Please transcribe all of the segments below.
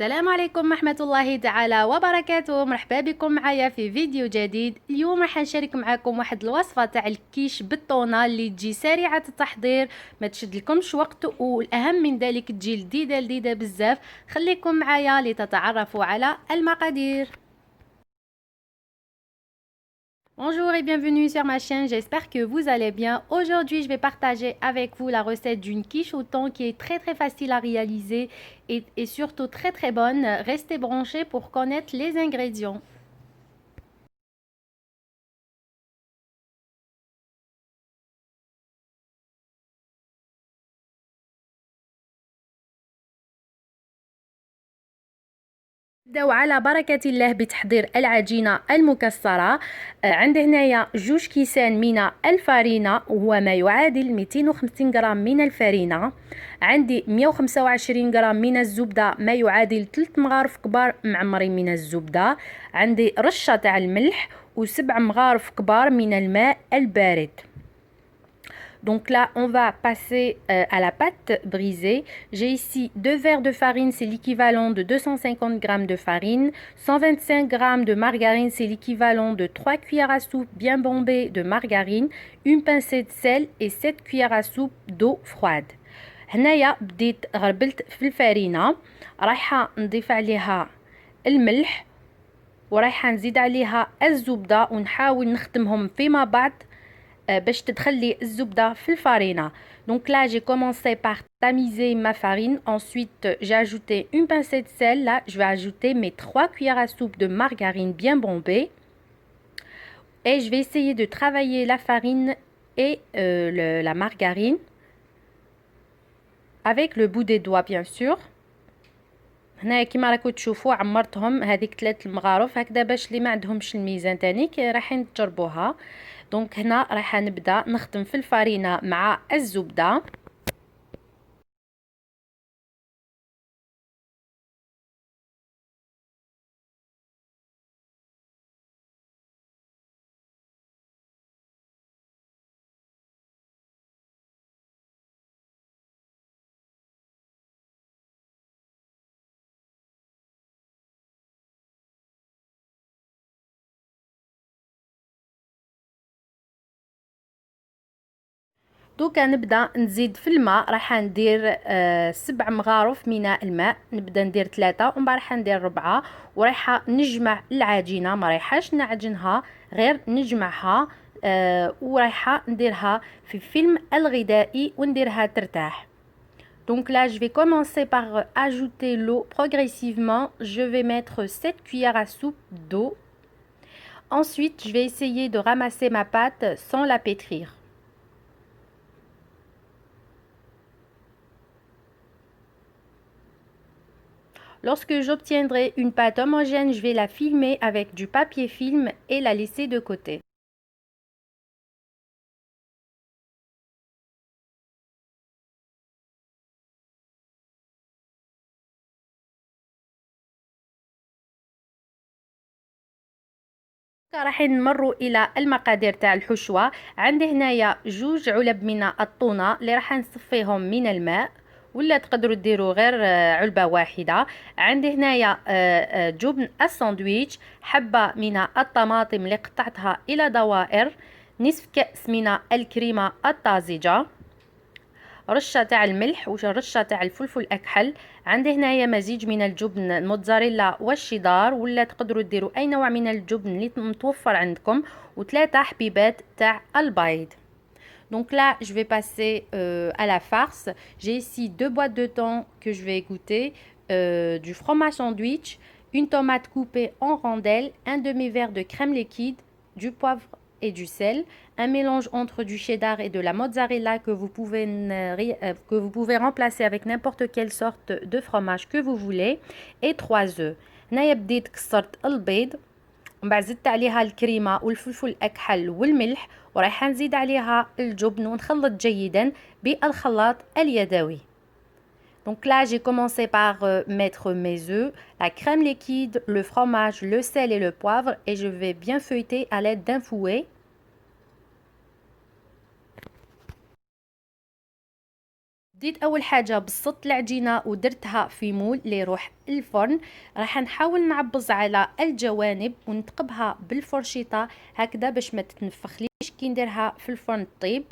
السلام عليكم ورحمة الله تعالى وبركاته. مرحبا بكم معايا في فيديو جديد. اليوم راح نشارك معكم واحد الوصفة تاع الكيش بالطونة اللي تجي سريعة التحضير، ما تشد لكمش وقت، والاهم من ذلك تجي لذيذة بزاف. خليكم معايا لتتعرفوا على المقادير. Bonjour et bienvenue sur ma chaîne, j'espère que vous allez bien. Aujourd'hui, je vais partager avec vous la recette d'une quiche au thon qui est très facile à réaliser et surtout très bonne. Restez branchés pour connaître les ingrédients. نبداو على بركة الله بتحضير العجينة المكسرة. عندي هنايا 2 كيسان من الفارينة وهو ما يعادل 250 غرام من الفارينة. عندي 125 غرام من الزبدة ما يعادل 3 مغارف كبار معمرين من الزبدة. عندي رشة تاع الملح و7 مغارف كبار من الماء البارد. Donc là, on va passer à la pâte brisée. J'ai ici 2 verres de farine, c'est l'équivalent de 250 g de farine. 125 g de margarine, c'est l'équivalent de 3 cuillères à soupe bien bombées de margarine. Une pincée de sel et 7 cuillères à soupe d'eau froide. هنايا بديت غربلت في الفارينة، رايحة نضيف عليها الملح ورايحة نزيد عليها الزبدة ونحاول نخدمهم فيما بعض باش تدخلي الزبدة في الفارينة. Donc là, j'ai commencé par tamiser ma farine. Ensuite, j'ai ajouté une pincée de sel. Là, je vais ajouter mes 3 cuillères à soupe de margarine bien bombée. Et je vais essayer de travailler la farine et la margarine avec le bout des doigts, bien sûr. هنا كيما راكم تشوفوا عمرتهم هذيك 3 المغارف هكذا باش اللي ما عندهمش الميزان تاني رايحين تجربوها. دونك هنا راح نبدا نخدم في الفارينه مع الزبده. دوكا نبدا نزيد في الماء، راح ندير 7 مغارف من الماء. نبدا ندير 3 ومن بعد راح ندير 4 ورايحه نجمع العجينه، ما رايحاش نعجنها غير نجمعها. ورايحه نديرها في فيلم الغذائي ونديرها ترتاح. Donc là, je vais commencer par ajouter l'eau progressivement. Je vais mettre 7 cuillères à soupe d'eau. Ensuite, je vais essayer de ramasser ma pâte sans la pétrir. Lorsque j'obtiendrai une pâte homogène, je vais la filmer avec du papier film et la laisser de côté. راح نمروا الى المقادير تاع الحشوه. عندي هنايا 2 علب من الطونه اللي راح نصفيهم من الماء، ولا تقدروا ديروا غير علبه واحده. عندي هنايا جبن الساندويتش، حبه من الطماطم اللي قطعتها الى دوائر، نصف كأس من الكريمه الطازجه، رشه تاع الملح ورشه تاع الفلفل الاكحل. عندي هنايا مزيج من الجبن الموتزاريلا والشيدار، ولا تقدروا ديروا اي نوع من الجبن اللي متوفر عندكم، وثلاثه حبيبات تاع البيض. Donc là, je vais passer à la farce. J'ai ici 2 boîtes de thon que je vais égoutter, du fromage sandwich, une tomate coupée en rondelles, un demi-verre de crème liquide, du poivre et du sel, un mélange entre du cheddar et de la mozzarella que vous pouvez remplacer avec n'importe quelle sorte de fromage que vous voulez, et 3 œufs. هنايا بديت كسرت البيض، ومن بعد زدت عليها الكريمه والفلفل الاكحل والملح، ورايحه نزيد عليها الجبن ونخلط جيدا بالخلاط اليدوي. Donc là, j'ai commencé par mettre mes œufs, la crème liquide, le fromage, le sel et le poivre, et je vais bien feuilleter à l'aide d'un fouet. بديت اول حاجه بسطت العجينه ودرتها في مول اللي يروح الفرن. راح نحاول نعبز على الجوانب ونتقبها بالفرشيطه هكذا باش ما تتنفخليش كي نديرها في الفرن طيب.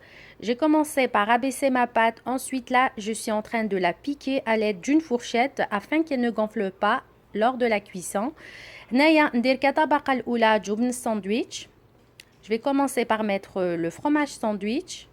J'ai commencé par abaisser ma pâte, ensuite là je suis en train de la piquer à l'aide d'une fourchette afin qu'elle ne gonfle pas lors de la cuisson. هنايا ندير كطبقه الاولى جبن الساندويتش. Je vais commencer par mettre le fromage sandwich.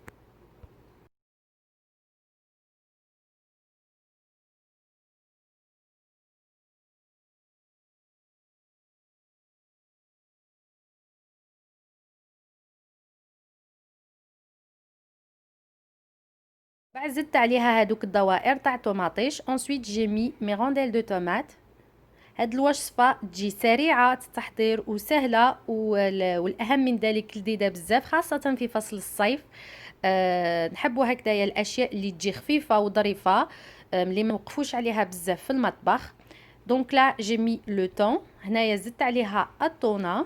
بعد زدت عليها هادوك الدوائر تاع طوماطيش. ensuite j'ai mis mes rondelles de tomates. هاد الوصفه تجي سريعه التحضير وسهله والاهم من ذلك لذيذه بزاف خاصه في فصل الصيف. نحبوا هكذايا الاشياء اللي تجي خفيفه وظريفه اللي ما نوقفوش عليها بزاف في المطبخ. دونك لا جي مي لو طون. هنايا زدت عليها الطونه.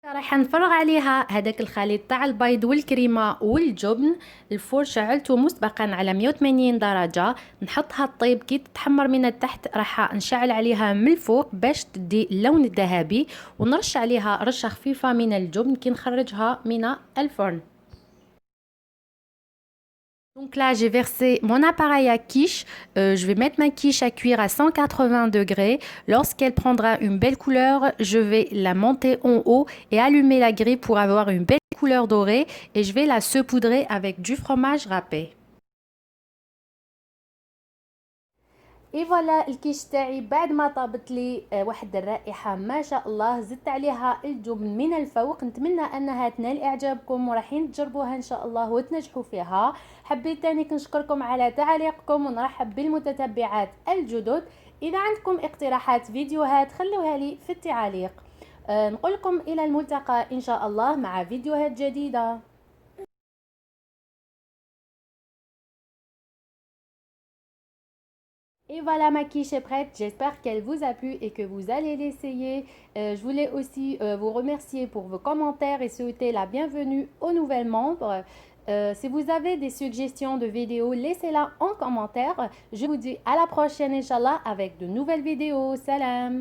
راح نفرغ عليها هذاك الخليط تاع البيض والكريمه والجبن. الفور شعلته مسبقا على 180 درجه. نحطها طيب كي تتحمر من التحت راح نشعل عليها من الفوق باش تدي اللون الذهبي ونرش عليها رشه خفيفه من الجبن كي نخرجها من الفرن. Donc là, j'ai versé mon appareil à quiche. Je vais mettre ma quiche à cuire à 180 degrés. Lorsqu'elle prendra une belle couleur, je vais la monter en haut et allumer la grille pour avoir une belle couleur dorée. Et je vais la saupoudrer avec du fromage râpé. اي فوالا الكيش تاعي بعد ما طابت لي واحد الرائحه ما شاء الله. زدت عليها الجبن من الفوق. نتمنى انها تنال اعجابكم وراحين تجربوها ان شاء الله وتنجحوا فيها. حبيت تاني نشكركم على تعليقكم ونرحب بالمتتبعات الجدد. اذا عندكم اقتراحات فيديوهات خلوها لي في التعليق. نقول لكم الى الملتقى ان شاء الله مع فيديوهات جديده. Et voilà, ma quiche est prête. J'espère qu'elle vous a plu et que vous allez l'essayer. Je voulais aussi vous remercier pour vos commentaires et souhaiter la bienvenue aux nouvelles membres. Si vous avez des suggestions de vidéos, laissez-la en commentaire. Je vous dis à la prochaine, Inch'Allah, avec de nouvelles vidéos. Salam!